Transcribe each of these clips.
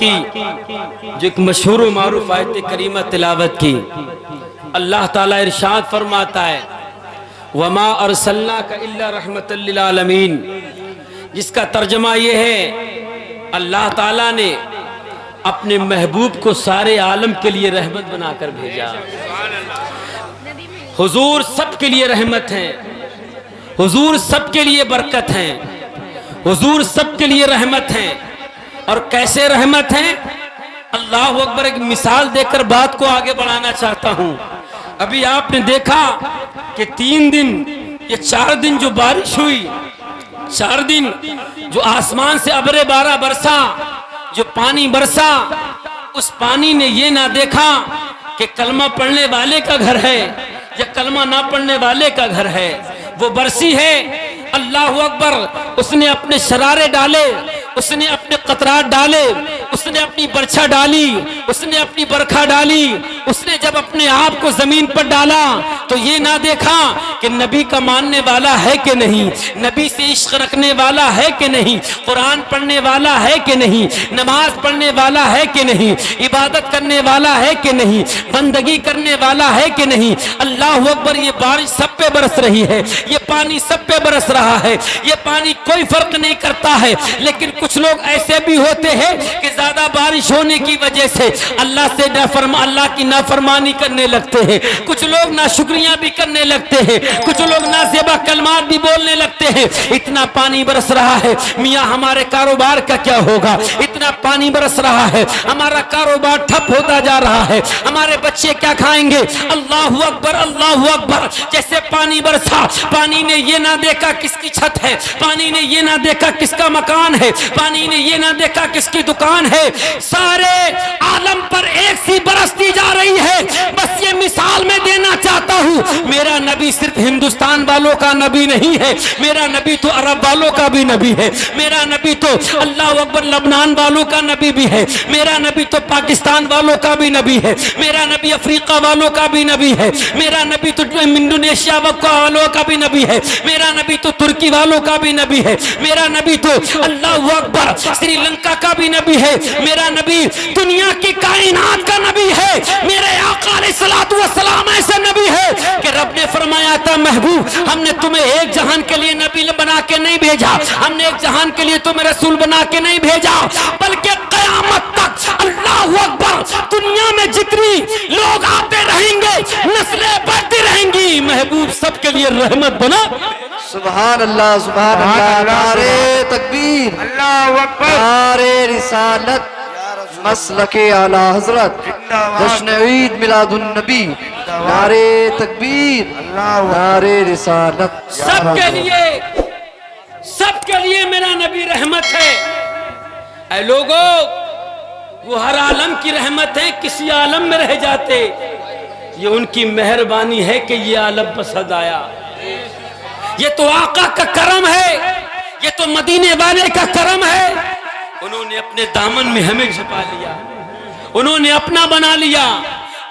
की जो एक मशहूर व मारूफ आयत करीमा तिलावत की। अल्लाह ताला इरशाद फरमाता है वमा अरसलनाका इल्ला रहमतल लिल आलमीन, जिसका तर्जमा ये है अल्लाह ताला ने अपने महबूब को सारे आलम के लिए रहमत बनाकर भेजा। हुजूर सबके लिए रहमत हैं, हुजूर सबके लिए बरकत हैं, हुजूर सबके लिए रहमत हैं। और कैसे रहमत हैं? अल्लाह अकबर। एक मिसाल देकर बात को आगे बढ़ाना चाहता हूं। अभी आपने देखा कि 3 दिन ये 4 दिन जो बारिश हुई, 4 दिन जो आसमान से अबरे बारा बरसा, जो पानी बरसा, उस पानी ने ये ना देखा कि कलमा पढ़ने वाले का घर है या कलमा ना पढ़ने वाले का घर है। वो बरसी है, अल्लाह अकबर। उसने अपने शरारे डाले, उसने अपने कतरात डाले, उसने अपनी बरछा डाली, उसने अपनी बरखा डाली। उसने जब अपने आप को जमीन पर डाला तो ये ना देखा कि नबी का मानने वाला है कि नहीं, नबी से इश्क रखने वाला है कि नहीं, कुरान पढ़ने वाला है कि नहीं, नमाज पढ़ने वाला है कि नहीं, इबादत करने वाला है कि नहीं, बंदगी करने वाला है कि नहीं। अल्लाह अकबर। ये बारिश सब पे बरस रही है, ये पानी सब पे बरस रहा है, ये पानी कोई फर्क नहीं करता है। लेकिन कुछ लोग ऐसे भी होते हैं कि ज्यादा बारिश होने की वजह से अल्लाह की नाफरमानी करने लगते हैं। कुछ लोग नाशुक्रियां भी करने लगते हैं, कुछ लोग नाज़ेबा कलमात भी बोलने लगते हैं। इतना पानी बरस रहा है, मियाँ हमारे कारोबार का क्या होगा? इतना पानी बरस रहा है, हमारा कारोबार ठप होता जा रहा है, हमारे बच्चे क्या खाएंगे? अल्लाहु अकबर, अल्लाहु अकबर। जैसे पानी बरसा, पानी ने ये ना देखा किसकी छत है, पानी ने ये ना देखा किसका मकान है, पानी ने ये ना देखा किसकी दुकान है। सारे आलम पर एक सी बरसती जा रही है। बस ये मिसाल मैं देना चाहता हूँ, मेरा नबी सिर्फ हिंदुस्तान वालों का नबी नहीं है, मेरा नबी तो अरब वालों का भी नबी है, मेरा नबी तो अल्लाह अकबर लबनान वालों का नबी भी है, मेरा नबी तो पाकिस्तान वालों का भी नबी है, मेरा नबी अफ्रीका वालों का भी नबी है, मेरा नबी तो इंडोनेशिया वालों का भी नबी है, मेरा नबी तो तुर्की वालों का भी नबी है, मेरा नबी तो अल्लाह अकबर श्रीलंका का भी नबी है, मेरा नबी दुनिया की कायनात का नबी है। मेरे आका अलैहिस्सलातु वस्सलाम ऐसे नबी है कि रब ने फरमाया था महबूब हमने तुम्हें एक जहान के लिए नबी बना के नहीं भेजा, हमने एक जहान के लिए तुम्हें रसूल बना के नहीं भेजा, बल्कि क़यामत तक अल्लाह अकबर दुनिया में जितनी लोग आते रहेंगे, नस्लें बढ़ती रहेंगी, महबूब सबके लिए रहमत बना। सुभान अल्लाह, सुभान अल्लाह। नारे तकबीर, अल्लाहु अकबर, नारे रिसालत, मसलके आला हजरत, जश्न ईद मिलादुन नबी। नारे तकबीर, नारे रिसालत। सबके लिए मेरा नबी रहमत है। ऐ लोगों, वो हर आलम की रहमत है, किसी आलम में रह जाते, ये उनकी मेहरबानी है कि ये आलम पसंद आया। ये तो आका का करम है, ये तो मदीने वाले का करम है। उन्होंने अपने दामन में हमें छुपा लिया, उन्होंने अपना बना लिया,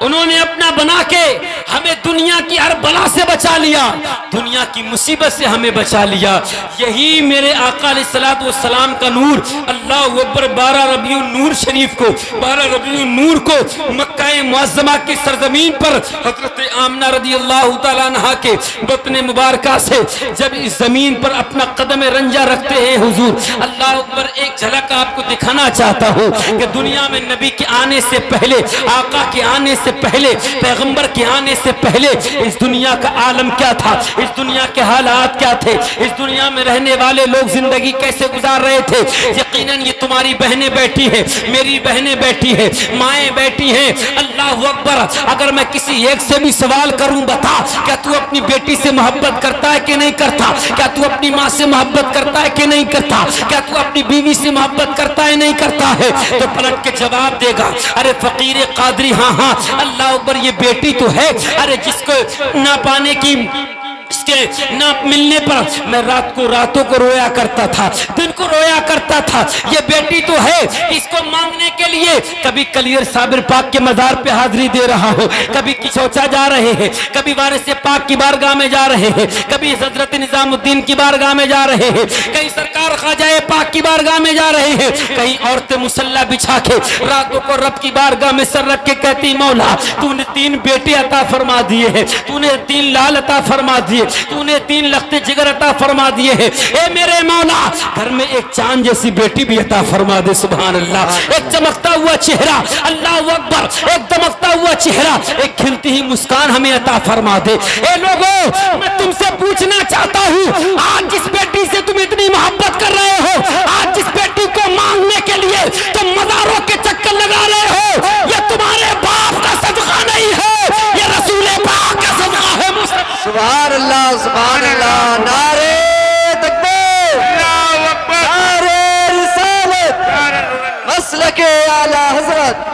उन्होंने अपना बना के हमें दुनिया की हर बला से बचा लिया, दुनिया की मुसीबत से हमें बचा लिया। यही मेरे आका अलैहिस्सलातु वस्सलाम का नूर। अल्लाह अकबर। 12 रबीउन नूर शरीफ को, 12 रबीउन नूर को मक्का मुअज़्ज़मा की सरजमीन पर हज़रत आमना रज़ियल्लाहु तआला अन्हा के बतन मुबारका से जब इस जमीन पर अपना कदम रंजा रखते हैं हुजूर, अल्लाह अकबर, एक झलक आपको दिखाना चाहता हूँ कि दुनिया में नबी के आने से पहले, आका के आने से पहले, पैगंबर के आने से पहले इस दुनिया का आलम क्या था, इस दुनिया के हालात क्या थे, इस दुनिया में रहने वाले लोग जिंदगी कैसे गुजार रहे थे। यकीनन ये तुम्हारी बहनें बैठी है, मेरी बहनें बैठी है, माएँ बैठी हैं। अल्लाह अकबर। अगर मैं किसी एक से भी सवाल करूं, बता क्या तू अपनी बेटी से मोहब्बत करता है कि नहीं करता, क्या तू अपनी माँ से मोहब्बत करता है कि नहीं करता, क्या तू अपनी बीवी से मोहब्बत करता है नहीं करता है, तो पलट के जवाब देगा, अरे फकीर कादरी, हाँ हाँ अल्लाह अकबर, ये बेटी तो है। अरे जिसको ना पाने की, इसके ना मिलने पर मैं रातों को रोया करता था, दिन को रोया करता था। ये बेटी तो है, इसको मांगने के के लिए कभी कलियर साबिर पाक के मजार पे हाजिरी दे रहा हो, कभी किशोचा जा रहे हैं, कभी वारिस पाक की बारगाह में जा रहे हैं, कभी हजरत निजामुद्दीन की बारगाह में जा रहे हैं, कहीं सरकार ख्वाजा पाक की बारगाह में जा रहे हैं, कहीं औरतें मुसल्ला बिछा के रातों को रब की बारगाह में सर रख के कहती मौला तूने 3 बेटे अता फरमा दिए हैं, तूने 3 लाल अता फरमा दिए, तूने 3 लख्ते जिगर अता फरमा दिए हैं, ए मेरे मौला घर में एक चांद जैसी बेटी भी अता फरमा दे। सुभान अल्लाह, एक चमकता हुआ चेहरा, अल्लाह अकबर, एक दमकता हुआ चेहरा, एक खिलती ही मुस्कान हमें अता फरमा दे। ए लोगों, मैं तुमसे पूछना चाहता हूँ, आज जिस बेटी से तुम इतनी मोहब्बत कर रहे हो, आज जिस बेटी को मांगने के लिए तुम मज़ारों के चक्कर लगा रहे हो, ये तुम्हारे बाप का सदका नहीं है, ये रसूल पाक का सदका है। सुभान अल्लाह, सुभान अल्लाह, नारे तकबीर, नारे रिसालत, मसलके आला हजरत।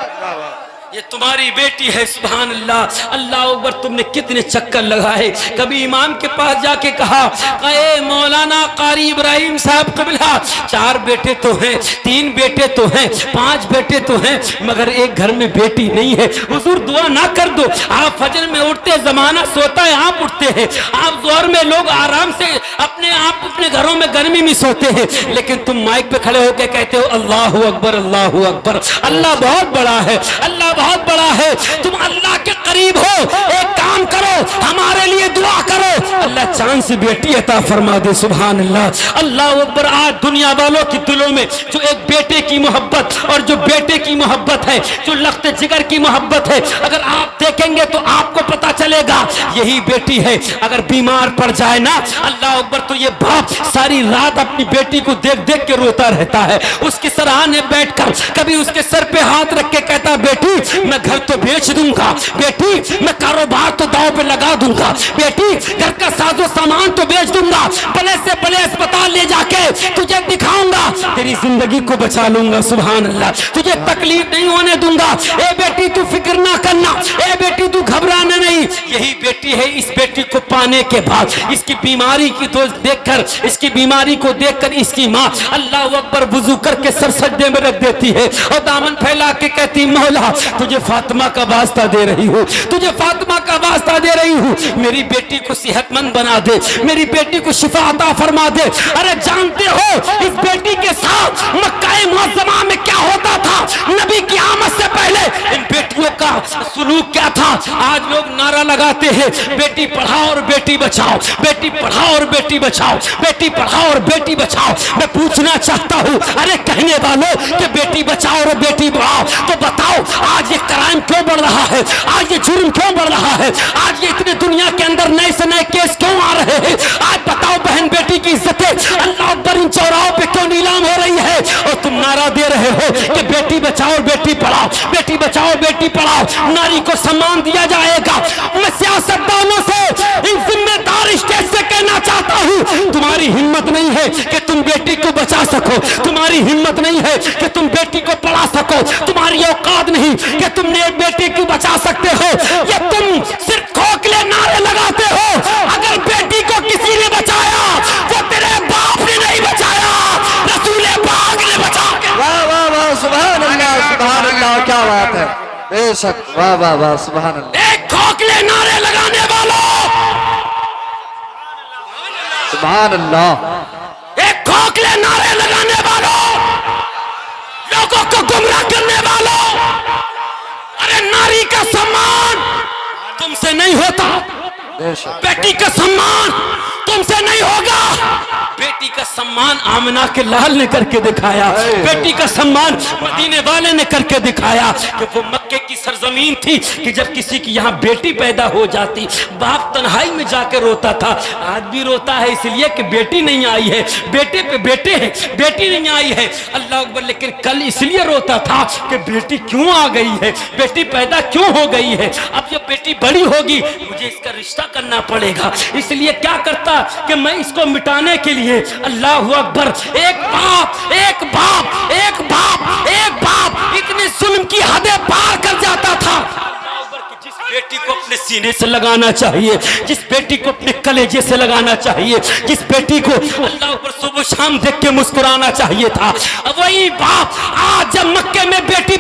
ये तुम्हारी बेटी है। सुभान अल्लाह, अल्लाह अकबर। तुमने कितने चक्कर लगाए, कभी इमाम के पास जाके कहा ए मौलाना कारी इब्राहिम साहब कबिला 4 बेटे तो हैं, 3 बेटे तो हैं, 5 बेटे तो हैं, मगर एक घर में बेटी नहीं है। हुजूर दुआ ना कर दो। आप फजर में उठते, जमाना सोता है, आप उठते हैं, आप जोर में लोग आराम से अपने आप अपने घरों में गर्मी में सोते हैं, लेकिन तुम माइक पे खड़े होकर कहते हो अल्लाह अकबर, अल्लाह अकबर। अल्लाह बहुत बड़ा है, अल्लाह बहुत बड़ा है। तुम अल्लाह के करीब हो, एक काम करो, हमारे लिए दुआ करो, अल्लाह चांद से बेटी अता फरमा दे। सुभान अल्लाह, अल्लाह अकबर। आज दुनिया वालों के दिलों में जो एक बेटे की मोहब्बत और जो बेटे की मोहब्बत है, जो लख्त जिगर की मोहब्बत है, अगर आप देखेंगे तो आपको पता चलेगा यही बेटी है। अगर बीमार पड़ जाए ना, अल्लाह अकबर, तो ये बाप सारी रात अपनी बेटी को देख देख के रोता रहता है। उसके सराहने बैठकर कभी उसके सर पे हाथ रख के कहता बेटी मैं घर तो बेच दूंगा, बेटी मैं कारोबार तो दांव पे लगा दूंगा, बेटी घर का साजो सामान तो बेच दूंगा, बड़े से बड़े अस्पताल ले जाके तुझे दिखाऊंगा, तेरी जिंदगी को बचा लूंगा। सुभान अल्लाह, तुझे तकलीफ नहीं होने दूंगा। ए बेटी तू फिक्र ना करना, ए बेटी तू घबराना नहीं। यही बेटी है। इस बेटी को पाने के बाद इसकी बीमारी की तो देखकर, इसकी बीमारी को देखकर इसकी माँ अल्लाह अकबर वुजू करके सर सजदे में रख देती है और दामन फैला के कहती मौला तुझे फातिमा का वास्ता दे रही हूँ, तुझे फातिमा का वास्ता दे रही हूँ, मेरी बेटी को सेहतमंद बना दे, मेरी बेटी को शिफा अता फरमा दे। अरे जानते हो इस बेटी के साथ मक्का मुअज़्ज़मा में क्या होता था? नबी की आमद से पहले इन बेटियों का सुलूक क्या था? आज लोग नारा लगाते हैं बेटी पढ़ाओ और बेटी बचाओ, बेटी पढ़ाओ और बेटी बचाओ, बेटी पढ़ाओ और बेटी बचाओ। मैं पूछना चाहता हूँ, अरे कहने वालों कि बेटी बचाओ और बेटी पढ़ाओ, तो बताओ आज ये क्राइम क्यों बढ़ रहा है? आज ये जुर्म क्यों बढ़ रहा है? आज ये इतने दुनिया के अंदर नए से नए केस क्यों आ रहे हैं? आज बताओ बहन बेटी की इज्जतें अल्लाह अकबर इन चौराहों पे क्यों नीलाम हो रही है? और तुम नारा दे रहे हो कि बेटी बचाओ बेटी पढ़ाओ, बेटी बचाओ बेटी पढ़ाओ, नारी को सम्मान दिया जाएगा। मैं सियासतदानों से इन जिम्मेदार स्टेज से कहना चाहता हूँ, तुम्हारी हिम्मत नहीं है कि तुम बेटी को बचा सको, तुम्हारी हिम्मत नहीं है कि तुम बेटी को पढ़ा सको, तुम्हारी औकात नहीं कि तुमने एक बेटी को बचा सकते हो। ये तुम सिर्फ खोखले नारे लगाते हो। अगर बेटी को किसी ने बचाया वो तेरे बाप ने नहीं बचाया, रसूल पाक ने बचा के। वाह वाह वाह, सुभान अल्लाह, सुभान अल्लाह, क्या बात है, बेशक, वाह वाह वाह, सुभान अल्लाह। एक खोखले नारे लगाने वालों, सुभान अल्लाह, एक खोखले नारे लगाने वालों, लोगों को गुमराह करने वालों, अरे नारी का सम्मान तुमसे नहीं होता, बेशक, बेटी का सम्मान तुमसे नहीं होगा। बेटी का सम्मान आमना के लाल ने करके दिखाया, बेटी का सम्मान मदीने वाले ने करके दिखाया कि वो मक्के की सरजमीन थी कि जब किसी की यहाँ बेटी पैदा हो जाती बाप तन्हाई में जाकर रोता था। आज भी रोता है इसलिए कि बेटी नहीं आई है, बेटे पे बेटे हैं, बेटी नहीं आई है। अल्लाह अकबर। लेकिन कल इसलिए रोता था कि बेटी क्यों आ गई है, बेटी पैदा क्यों हो गई है। अब जब बेटी बड़ी होगी मुझे इसका रिश्ता करना पड़ेगा, इसलिए क्या करता कि मैं इसको मिटाने के लिए अल्लाह अकबर, एक बाप एक बाप एक बाप एक बाप इतने जुल्म की हदें पार कर जाता था। जिस बेटी को अपने सीने से लगाना चाहिए, जिस बेटी को अपने कलेजे से लगाना चाहिए, जिस बेटी को अल्लाह पर सुबह शाम देख के मुस्कुराना चाहिए था, वही बाप आज जब मक्के में बेटी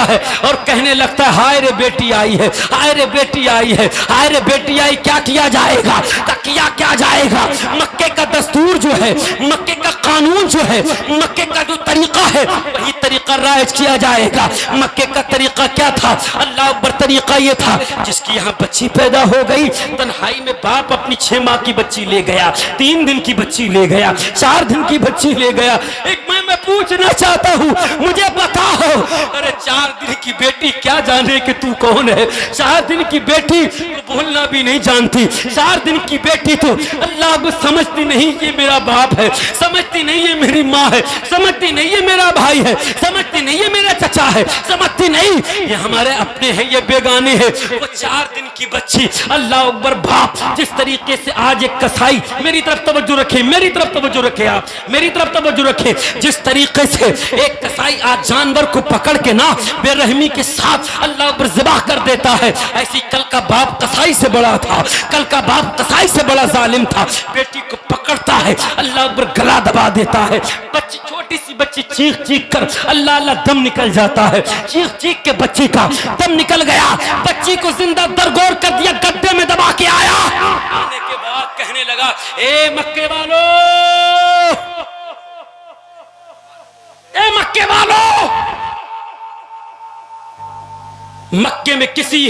है और कहने लगता है हाय रे बेटी आई है, हाय रे बेटी आई है, हाय रे बेटी आई, क्या किया जाएगा, किया क्या जाएगा। मक्के का दस्तूर जो है, मक्के का कानून जो है, मक्के का जो तरीका है वही तरीका राइज किया जाएगा। मक्के का तरीका क्या था, अल्लाह अकबर, तरीका ये था जिसकी यहाँ बच्ची पैदा हो गई, तन्हाई में बाप अपनी 6 माह की बच्ची ले गया, 3 दिन की बच्ची ले गया, 4 दिन की बच्ची ले गया। एक मैं पूछना चाहता हूँ, मुझे बता हो, अरे 4 दिन की बेटी क्या जाने कि तू कौन है। 4 दिन की बेटी तो बोलना भी नहीं जानती, 4 दिन की बेटी तो अल्लाह को समझती नहीं ये मेरा बाप है, समझती नहीं ये मेरी माँ है, समझती नहीं ये मेरा भाई है, समझती नहीं ये मेरा चचा है, समझती नहीं ये हमारे अपने हैं, ये बेगाने हैं। वो 4 दिन की बच्ची, अल्लाह अकबर, बाप जिस तरीके से आज एक कसाई, मेरी तरफ तवज्जो रखे, मेरी तरफ तवज्जो रखे, आप मेरी तरफ तवज्जो रखे, जिस तरीके से एक कसाई आज जानवर को पकड़ के ना बेरहमी के साथ अल्लाह अकबर ज़िबाह कर देता है, ऐसी कल का बाप कसाई से बड़ा था, कल का बाप कसाई से बड़ा जालिम था। बेटी को पकड़ता है, अल्लाह अकबर गला दबा देता है, बच्ची, छोटी सी बच्ची चीख चीख कर अल्लाह अल्लाह दम निकल जाता है, चीख चीख के बच्ची का दम निकल गया, बच्ची को जिंदा दरगोर कर दिया, गड्ढे में दबा के आया। आने के बाद कहने लगा, ए मक्के वालों, ए मक्के वालों, मक्के में किसी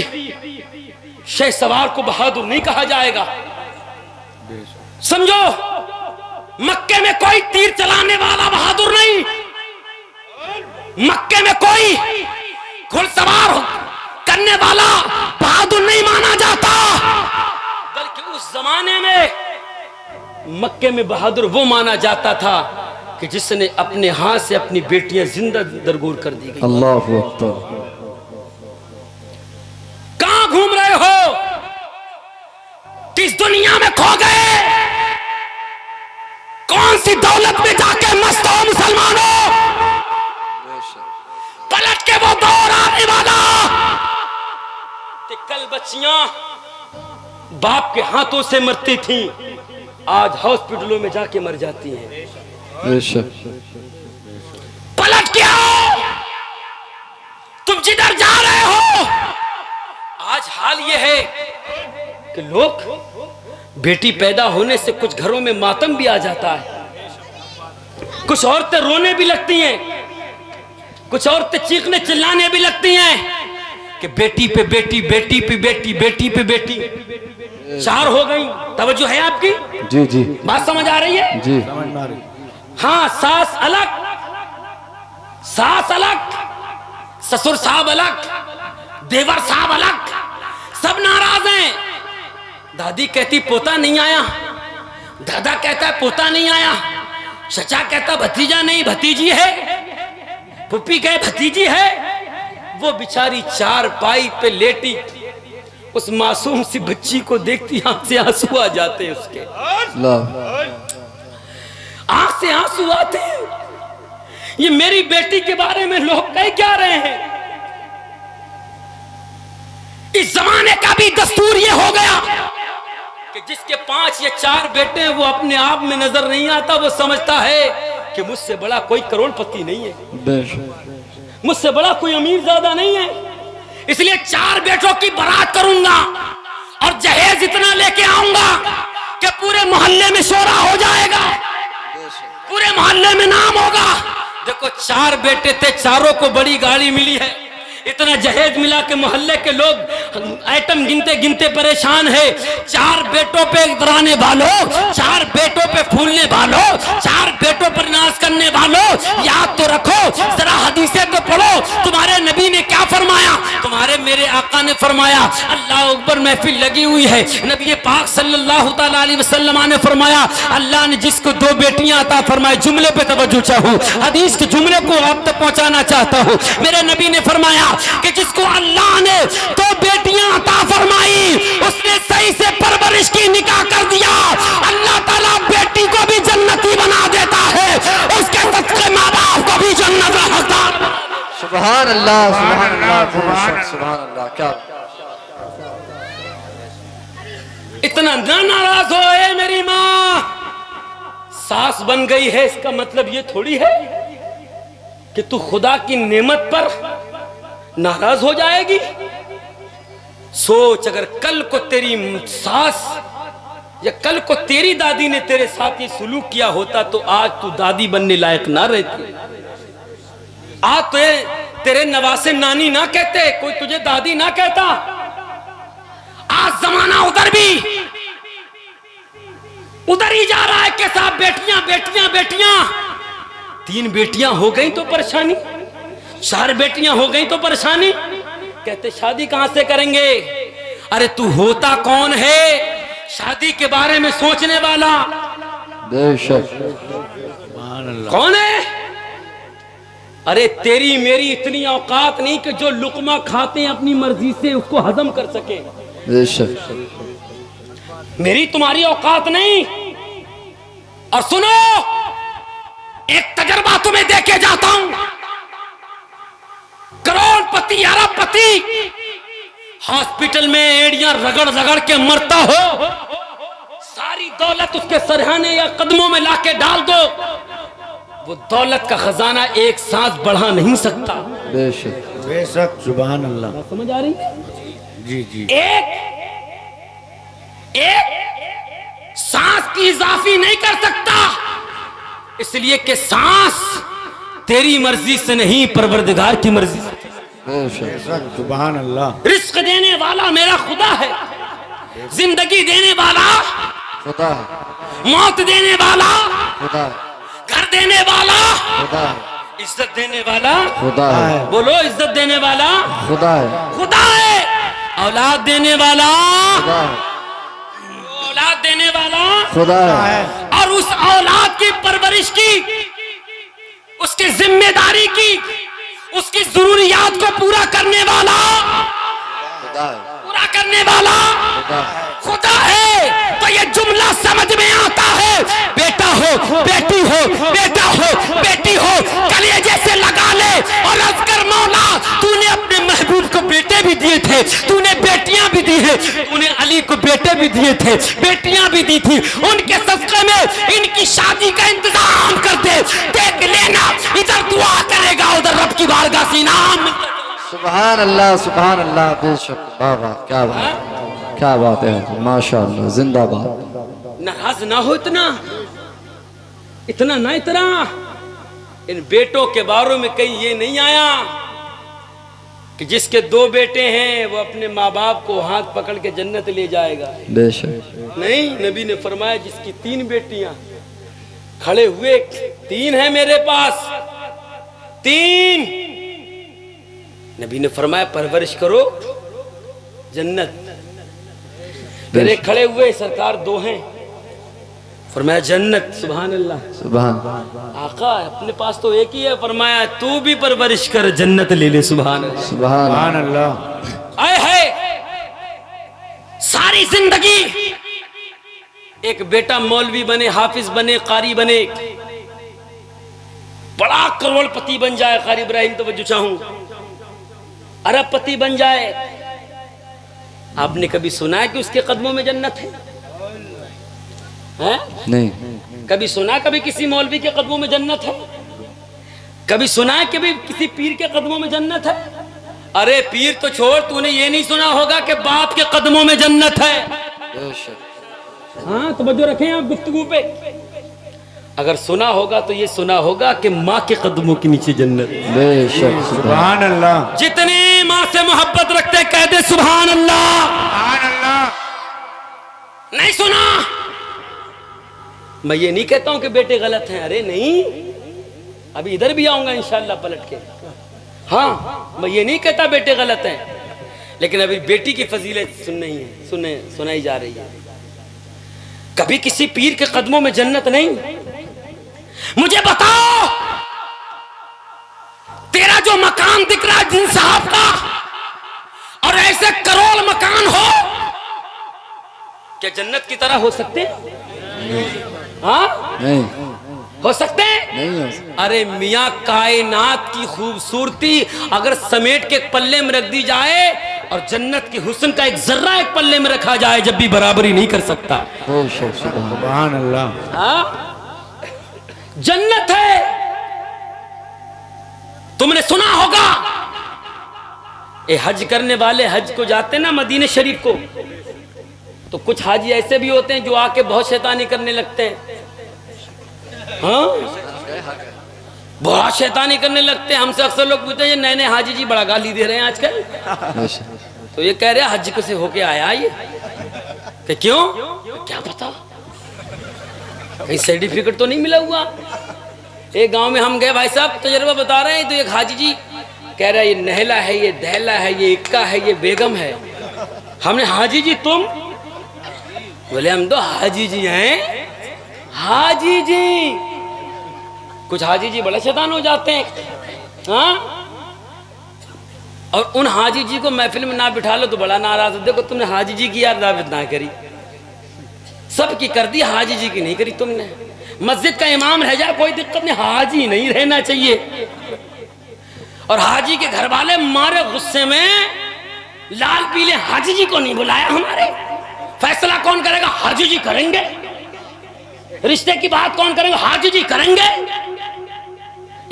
शहसवार को बहादुर नहीं कहा जाएगा, समझो। मक्के में कोई तीर चलाने वाला बहादुर नहीं, मक्के में कोई घुड़सवार करने वाला बहादुर नहीं माना जाता, बल्कि उस जमाने में मक्के में बहादुर वो माना जाता था कि जिसने अपने हाथ से अपनी बेटियां जिंदा दरगोर कर दी गई। अल्लाहु अकबर। कहां घूम रहे हो, किस दुनिया में खो गए, कौन सी दौलत में जाके मस्त हो मुसलमानों। पलट के वो दौर आने वाला कि कल बच्चियां बाप के हाथों से मरती थीं, आज हॉस्पिटलों में जाके मर जाती हैं। पलट के आओ, तुम जिधर जा रहे हो। आज हाल ये है कि लोग, बेटी पैदा होने से कुछ घरों में मातम भी आ जाता है, कुछ औरतें रोने भी लगती हैं, कुछ औरतें चीखने चिल्लाने भी लगती हैं कि बेटी पे बेटी, बेटी पे बेटी, बेटी पे बेटी। 4 हो गई, तवज्जो है आपकी? जी जी, बात समझ आ रही है? जी। हाँ, सास अलग, सास अलग, ससुर साहब अलग, देवर साहब अलग, सब नाराज हैं। दादी कहती पोता नहीं आया, दादा कहता है पोता नहीं आया, चचा कहता भतीजा नहीं भतीजी है, फूफी कहे भतीजी है। वो बेचारी 4 पाई पे लेटी उस मासूम सी बच्ची को देखती आंख से आंसू आ जाते हैं, उसके आंख से आंसू आते हैं। ये मेरी बेटी के बारे में लोग कह क्या रहे हैं। इस जमाने का भी दस्तूर ये हो गया कि जिसके 5 या 4 बेटे हैं वो अपने आप में नजर नहीं आता, वो समझता है कि मुझसे बड़ा कोई करोड़पति नहीं है, मुझसे बड़ा कोई अमीर ज्यादा नहीं है, इसलिए 4 बेटों की बारात करूंगा और जहेज इतना लेके आऊंगा कि पूरे मोहल्ले में शोरा हो जाएगा, पूरे मोहल्ले में नाम होगा। देखो 4 बेटे थे, चारों को बड़ी गाड़ी मिली है, इतना जहेज मिला के मोहल्ले के लोग आइटम गिनते गिनते परेशान है। 4 बेटों पे डराने वालों, 4 बेटों पे फूलने वालों, 4 बेटों पर नाश करने वालों, याद तो रखो, जरा हदीसें तो पढ़ो, तुम्हारे नबी ने क्या फरमाया, तुम्हारे मेरे आका ने फरमाया। अल्लाह अकबर, महफिल लगी हुई है, नबी पाक सल्लल्लाहु तआला अलैहि वसल्लम ने फरमाया, अल्लाह ने जिसको 2 बेटियां अता फरमाई, जुमले पे तवज्जो चाहूं, हदीस के जुमले को आप तक पहुंचाना चाहता हूं। मेरे नबी ने फरमाया कि जिसको अल्लाह ने 2 बेटियां अता फरमाई, उसने सही से परवरिश की, निकाह कर दिया, अल्लाह ताला बेटी को भी जन्नती बना देता है, उसके सदके माँ बाप को भी जन्नत का हकदार। सुभान अल्लाह, सुभान अल्लाह, सुभान अल्लाह। क्या इतना ना नाराज हो, ए मेरी माँ सास बन गई है, इसका मतलब ये थोड़ी है कि तू खुदा की नेमत पर नाराज हो जाएगी। सोच, अगर कल को तेरी सास या कल को तेरी दादी ने तेरे साथ ये सुलूक किया होता तो आज तू दादी बनने लायक ना रहती। आज तो तेरे नवासे नानी ना कहते, कोई तुझे दादी ना कहता। आज जमाना उधर ही जा रहा है कि साहब बेटियां बेटियां बेटियां। 3 बेटियां हो गई तो परेशानी, 4 बेटियां हो गई तो परेशानी। कहते शादी कहां से करेंगे। अरे तू होता कौन है शादी के बारे में सोचने वाला? बेशक। कौन है? अरे तेरी मेरी इतनी औकात नहीं कि जो लुकमा खाते हैं अपनी मर्जी से उसको हजम कर सके। बेशक। मेरी तुम्हारी औकात नहीं। और सुनो, एक तजर्बा तुम्हें देके जाता हूं। करोड़पति अरबपति हॉस्पिटल में एड़ियां रगड़ रगड़ के मरता हो, सारी दौलत उसके सरहाने या कदमों में लाके डाल दो, वो दौलत का खजाना एक सांस बढ़ा नहीं सकता। बेशक बेशक। सुभान अल्लाह। समझ आ रही है? जी जी। एक सांस की इजाफी नहीं कर सकता, इसलिए कि सांस तेरी मर्जी से नहीं, परवरदिगार की मर्जी से। बेशक। सुभान अल्लाह। रिस्क देने वाला मेरा खुदा है, जिंदगी देने वाला खुदा है, मौत देने वाला खुदा है, घर देने वाला खुदा है, इज्जत देने वाला खुदा है, बोलो, इज्जत देने वाला खुदा है, खुदा है। औलाद देने वाला खुदा है, औलाद देने वाला खुदा है, और उस औलाद की परवरिश की, उसकी जिम्मेदारी की, उसकी जरूरियात को पूरा करने वाला, खुदा है, पूरा करने वाला खुदा है। खुदा है। तो ये जुमला समझ में आता है। बेटा हो, बेटी हो, बेटा हो, बेटी हो, कलेजे से लगा ले और अर्ज कर, मौला तूने अपने महबूब को बेटे भी दिए थे, तूने बेटियां भी दी है, तूने अली को बेटे भी दिए थे, बेटियां भी दी थी, उनके सदक़े में इनकी शादी का इंतजाम कर दे। देख लेना, इधर दुआ करेगा, उधर रब की बारगाह से इनाम। सुभान अल्लाह, सुभान अल्लाह। बेशक। वाह वाह, क्या बात, क्या बात है, माशाअल्लाह, जिंदाबाद। नाराज ना हो, इतना ना इतना। इन बेटों के बारे में कहीं ये नहीं आया कि जिसके 2 बेटे हैं वो अपने माँ बाप को हाथ पकड़ के जन्नत ले जाएगा। बेशक। नहीं, नबी ने फरमाया जिसकी 3 बेटियां खड़े हुए, 3 है मेरे पास, 3। नबी ने फरमाया परवरिश करो जन्नत। मेरे खड़े हुए सरकार 2 हैं, फरमाया जन्नत। सुभान अल्लाह। सुभान। आका अपने पास तो एक ही है, फरमाया तू भी परवरिश कर, जन्नत ले ले। सुभान अल्लाह। सुभान अल्लाह। आए है सारी जिंदगी एक बेटा मौलवी बने, हाफिज बने, कारी बने, बड़ा करोड़पति बन जाए। कारी इब्राहिम तवज्जो चाहूं, अरबपति बन जाए। आपने कभी सुना है कि उसके कदमों में जन्नत है? नहीं। कभी सुना कभी किसी मौलवी के कदमों में जन्नत है? कभी सुना है कि भाई किसी पीर के कदमों में जन्नत है? अरे पीर तो छोड़, तूने ये नहीं सुना होगा कि बाप के कदमों में जन्नत है। हाँ, तवज्जो रखें आप गुफ्तगू पे। अगर सुना होगा तो ये सुना होगा कि माँ के कदमों के नीचे जन्नत। बेशक। सुभान अल्लाह। जितने माँ से मोहब्बत रखते कह दे सुभान अल्लाह। सुभान अल्लाह। नहीं सुना? मैं ये नहीं कहता हूं कि बेटे गलत हैं, अरे नहीं, अभी इधर भी आऊंगा इंशाल्लाह पलट के। हाँ, मैं ये नहीं कहता बेटे गलत हैं, लेकिन अभी बेटी की फजीलत सुनाई जा रही है। कभी किसी पीर के कदमों में जन्नत नहीं। मुझे बताओ, तेरा जो मकान दिख रहा है जिन साहब का, और ऐसे करोड़ मकान हो, क्या जन्नत की तरह हो सकते? हाँ, नहीं हो सकते? नहीं हो सकता। अरे मियाँ, कायनात की खूबसूरती अगर समेट के एक पल्ले में रख दी जाए और जन्नत के हुस्न का एक जर्रा एक पल्ले में रखा जाए, जब भी बराबरी नहीं कर सकता। बेशक। सुभान अल्लाह। हाँ? जन्नत है। तुमने सुना होगा ये हज करने वाले हज को जाते ना मदीने शरीफ को, तो कुछ हाजी ऐसे भी होते हैं जो आके बहुत शैतानी करने लगते हैं। हाँ, बहुत शैतानी करने लगते हैं। हमसे अक्सर लोग पूछते हैं ये नए नए हाजी जी बड़ा गाली दे रहे हैं आजकल। तो ये कह रहे हैं हज से होके आया ये, कि क्यों, क्या पता कहीं सर्टिफिकेट तो नहीं मिला हुआ। एक गांव में हम गए, भाई साहब तजर्बा बता रहे हैं, तो एक हाजी जी कह रहा है ये नहला है, ये दहला है, ये इक्का है, ये बेगम है। हमने हाजी जी तुम? बोले हम तो हाजी जी हैं। हाजी जी, कुछ हाजी जी बड़े शैतान हो जाते हैं। हाँ, और उन हाजी जी को महफिल में ना बिठा लो तो बड़ा नाराज हो। देखो तुमने हाजी जी की यार दावत ना करी, सबकी कर दी, हाजी जी की नहीं करी तुमने। मस्जिद का इमाम रह जाए कोई दिक्कत नहीं, हाजी नहीं रहना चाहिए। और हाजी के घर वाले मारे गुस्से में लाल पीले हाजी जी को नहीं बुलाया हमारे। फैसला कौन करेगा? हाजी जी करेंगे। रिश्ते की बात कौन करेंगे? हाजी जी करेंगे।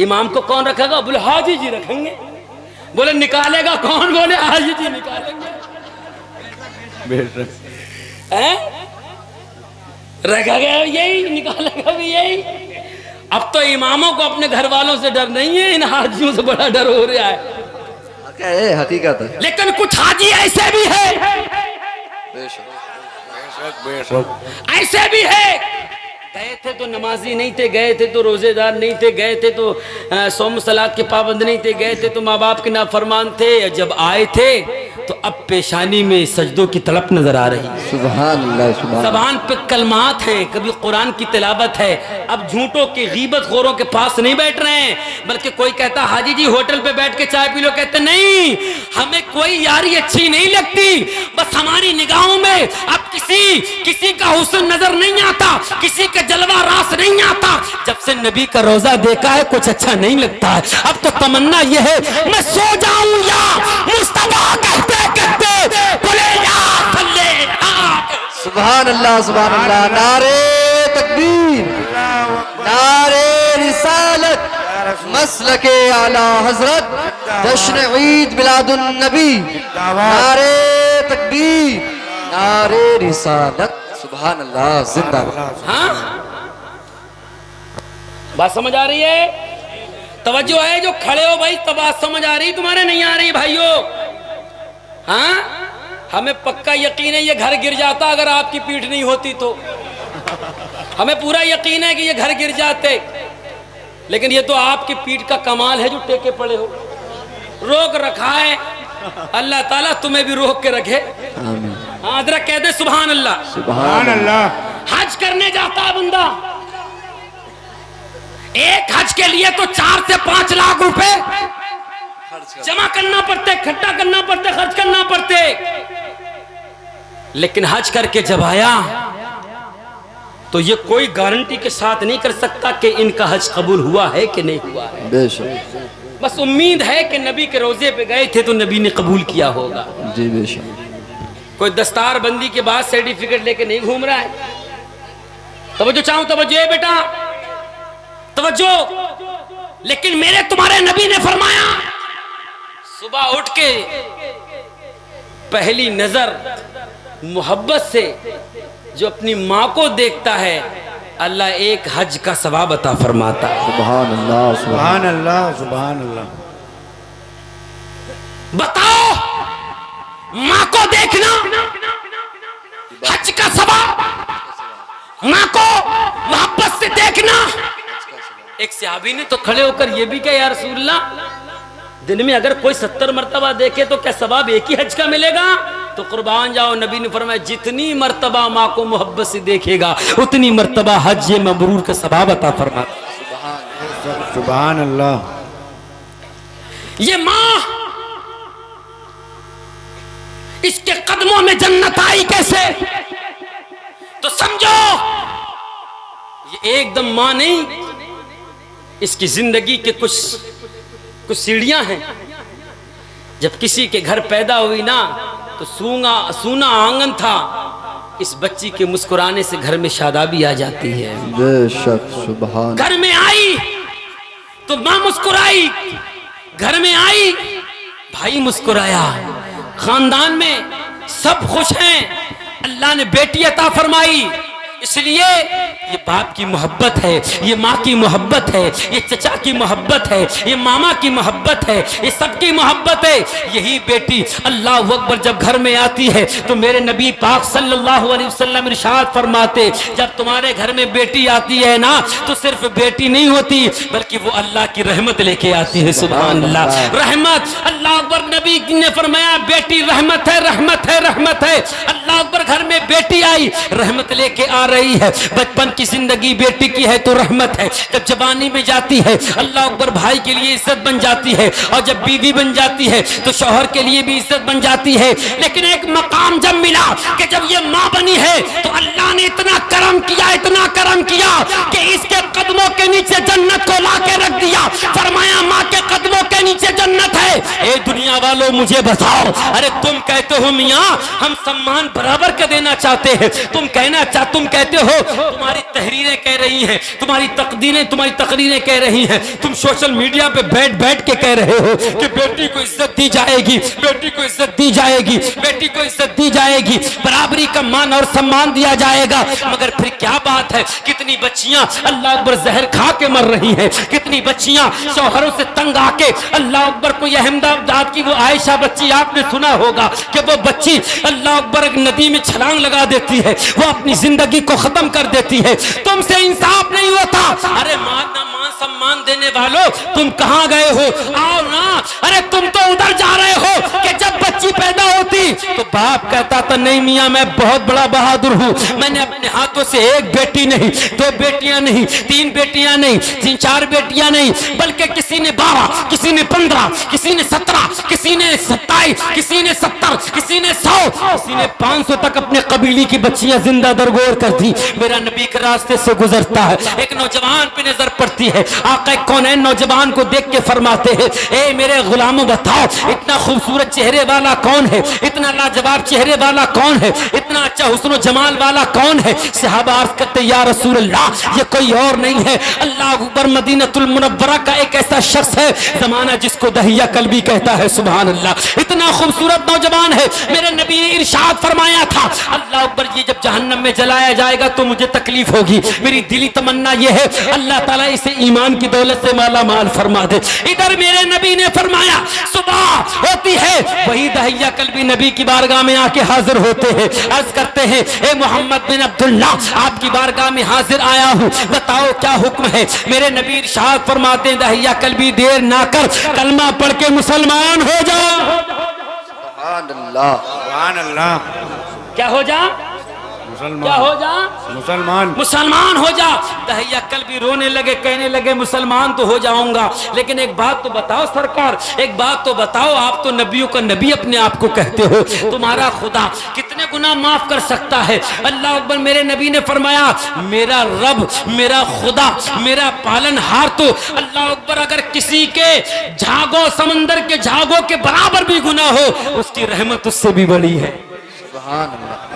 इमाम को कौन रखेगा? बोले हाजी जी रखेंगे। बोले निकालेगा कौन? बोले हाजी जी निकालेंगे। रखा गया यही, निकालेगा भी यही। अब तो इमामों को अपने घर वालों से डर नहीं है, इन हाजियों से बड़ा डर हो रहा है। हकीकत है। लेकिन कुछ हाजी ऐसे भी है, ऐसे भी है, गए थे तो नमाजी नहीं थे, गए थे तो रोजेदार नहीं थे, गए थे तो सौम सलात के पाबंद नहीं थे, गए थे तो माँ बाप के नाफरमान थे। जब आए थे तो अब पेशानी में सजदों की तड़प नजर आ रही। सुभान अल्लाह, सुभान। ज़बान पे कलमात हैं, कभी कुरान की तिलावत है। अब झूठों के गीबत खोरों के पास नहीं बैठ रहे हैं, बल्कि कोई कहता हाजी जी होटल पे बैठ के चाय पी लो, कहते नहीं हमें कोई यारी अच्छी नहीं लगती, बस हमारी निगाहों में अब किसी का हुस्न नजर नहीं आता, किसी का जलवा रास नहीं आता। जब से नबी का रोजा देखा है कुछ अच्छा नहीं लगता है। अब तो तमन्ना यह है मैं सो जाऊं या मुस्तफा कहते बोले या सल्ले। सुभान अल्लाह, सुभान अल्लाह। नारे तकबीर, नारे रिसालत, मसलके आला हजरत, जश्न ईद मिलादुन नबी। नारे तकबीर, नारे रिसालत, सुभान अल्लाह, जिंदाबाद। हाँ, बात समझ आ रही है? तवज्जो है जो खड़े हो भाई, तब बात समझ आ रही, तुम्हारे नहीं आ रही भाइयों। हाँ, हमें पक्का यकीन है ये घर गिर जाता अगर आपकी पीठ नहीं होती तो। हमें पूरा यकीन है कि ये घर गिर जाते, लेकिन ये तो आपकी पीठ का कमाल है जो टेके पड़े हो। रोक रखा है अल्लाह ताला, तुम्हें भी रोक के रखे। आमीन। हाँ, जरा कह दे सुभान अल्लाह। सुभान अल्लाह। हज करने जाता है बंदा, एक हज के लिए तो 4 से 5 लाख रुपए जमा करना पड़ते, इकट्ठा करना पड़ते, खर्च करना पड़ते। लेकिन हज करके जब आया तो ये कोई गारंटी के साथ नहीं कर सकता कि इनका हज कबूल हुआ है कि नहीं हुआ है। बेशक। बस उम्मीद है कि नबी के रोजे पे गए थे तो नबी ने कबूल किया होगा। जी बेशक। कोई दस्तार बंदी के बाद सर्टिफिकेट लेके नहीं घूम रहा है। तवज्जो चाहूं, तवज्जो है बेटा, तवज्जो। लेकिन मेरे तुम्हारे नबी ने फरमाया सुबह उठ के पहली नजर मोहब्बत से जो अपनी माँ को देखता है अल्लाह एक हज का सवाब अता फरमाता है। सुभान अल्लाह, सुभान अल्लाह, सुभान अल्लाह। बताओ, माँ को देखना हज का सवाब, माँ को मोहब्बत से देखना। एक सहाबी ने तो खड़े होकर ये भी कहा या रसूलल्लाह, दिन में अगर कोई 70 मरतबा देखे तो क्या सवाब एक ही हज का मिलेगा? तो कुर्बान जाओ, नबी ने फरमाया जितनी मरतबा माँ को मोहब्बत से देखेगा उतनी मरतबा हज मबरूर का सवाब अता फरमा। सुभान अल्लाह। ये माँ इसके कदमों में जन्नत आई कैसे? तो समझो ये एकदम माँ नहीं, इसकी जिंदगी के कुछ सीढ़ियां हैं। जब किसी के घर पैदा हुई ना तो सूना आंगन था, इस बच्ची के मुस्कुराने से घर में शादाबी आ जाती है। बेशक। सुभान। घर में आई तो माँ मुस्कुराई, घर में आई भाई मुस्कुराया, खानदान में सब खुश हैं, अल्लाह ने बेटी अता फरमाई। इसलिए ये बाप की मोहब्बत है, ये माँ की मोहब्बत है, ये चचा की मोहब्बत है, ये मामा की मोहब्बत है, ये सबकी मोहब्बत है। यही बेटी अल्लाह अकबर जब घर में आती है तो मेरे नबी पाक सल्लल्लाहु अलैहि वसल्लम इरशाद फरमाते, जब तुम्हारे घर में बेटी आती है ना तो सिर्फ बेटी नहीं होती बल्कि वो अल्लाह की रहमत लेके आती है। सुभान अल्लाह, रहमत। अल्लाह अकबर, नबी ने फरमाया बेटी रहमत है, रहमत है, रहमत है। अल्लाह अकबर, घर में बेटी आई, रहमत लेके आ रही है। बचपन की जिंदगी बेटी की है तो रहमत है, जब जवानी में जाती है अल्लाह अकबर भाई के लिए इज्जत बन जाती है, और जब बीवी बन जाती है तो शौहर के लिए भी इज्जत बन जाती है। लेकिन एक मकाम जब मिला कि जब ये माँ बनी है तो अल्लाह ने इतना करम किया, इतना करम किया कि इसके कदमों के नीचे जन्नत को ला के रख दिया। फरमाया माँ के कदमों के नीचे जन्नत है। ए दुनिया वालों मुझे बताओ, अरे तुम कहते हो मियाँ हम सम्मान बराबर का देना चाहते हैं, तुम कहते हो, तुम्हारी तहरीरें कह रही हैं, तुम्हारी तकरीरें कह रही हैं, तुम सोशल मीडिया पे बैठ के कह रहे हो कि बेटी को इज्जत दी जाएगी, बेटी को इज्जत दी जाएगी, बेटी को इज्जत दी जाएगी, बराबरी का मान और सम्मान दिया जाएगा। मगर फिर क्या बात है, कितनी बच्चियां अल्लाह अकबर जहर खा के मर रही हैं, कितनी बच्चियां शौहरों से तंग आके अल्लाह अकबर को, यह अहमदाबाद की वो आयशा बच्ची आपने सुना होगा कि वो बच्ची अल्लाह अकबर एक नदी में छलांग लगा देती है, वो अपनी जिंदगी को खत्म कर देती है। तुमसे इंसाफ नहीं होता। अरे मान सम्मान देने वालों तुम कहां गए हो, आओ ना। अरे तुम तो उधर जा रहे हो कि जब बच्ची पैदा होती तो बाप कहता था नहीं मियां मैं बहुत बड़ा बहादुर हूं, मैंने अपने हाथों से एक बेटी नहीं, दो बेटियां नहीं, तीन बेटियां नहीं, तीन चार बेटियां नहीं, बल्कि किसी ने 12, किसी ने 15, किसी ने 17, किसी ने 27, किसी ने 70, किसी ने 100, किसी ने 500 तक अपने कबीले की बच्चियां जिंदा दरगोर कर दी। मेरा नबी के रास्ते से गुजरता है, एक नौजवान पे नजर पड़ती है, आका कौनैन नौजवान को देख के फरमाते हैं ए मेरे गुलामों बताओ इतना खूबसूरत चेहरे वाला कौन है, इतना लाजवाब चेहरे वाला कौन है, इतना अच्छा हुस्न जमाल वाला कौन है। सहाबा अर्ज करते या रसूल अल्लाह ये कोई और नहीं है, अल्लाह अकबर मदीनतुल मुनव्वरा का एक ऐसा शख्स है जमाना जिसको दहिया कल्बी कहता है। सुभान अल्लाह, इतना खूबसूरत नौजवान है। मेरे नबी ने इरशाद फरमाया था अल्लाह अकबर ये जब जहन्नम में जलाया जाएगा तो मुझे तकलीफ होगी, मेरी दिली तमन्ना ये है अल्लाह ताला इसे ईमान की दौलत से माला माल फरमा दे। इधर मेरे नबी ने फरमाया सुबह होती है, वही दहिया कल्बी नबी की बारगाह में आके हाजिर होते हैं, अर्ज करते हैं ए मोहम्मद बिन अब्दुल्ला आपकी बारगाह में हाजिर आया हूँ, बताओ क्या हुक्म है। मेरे नबी इरशाद फरमाते हैं दहिया कल्बी देर ना कर, कलमा पढ़ के मुसलमान हो जा। सुभान अल्लाह, सुभान अल्लाह। क्या हो जा, क्या हो जा, मुसलमान हो जा। दहिया कल्बी रोने लगे, कहने लगे मुसलमान तो हो जाऊंगा, लेकिन एक बात तो बताओ सरकार, एक बात तो बताओ, आप तो नबियों का नबी अपने आप को कहते हो, तुम्हारा खुदा कितने गुनाह माफ कर सकता है। अल्लाह अकबर, मेरे नबी ने फरमाया मेरा रब, मेरा खुदा, मेरा पालनहार तो अल्लाह अकबर अगर किसी के झागो, समंदर के झागों के बराबर भी गुनाह हो उसकी रहमत उससे भी बड़ी है। सुभान अल्लाह।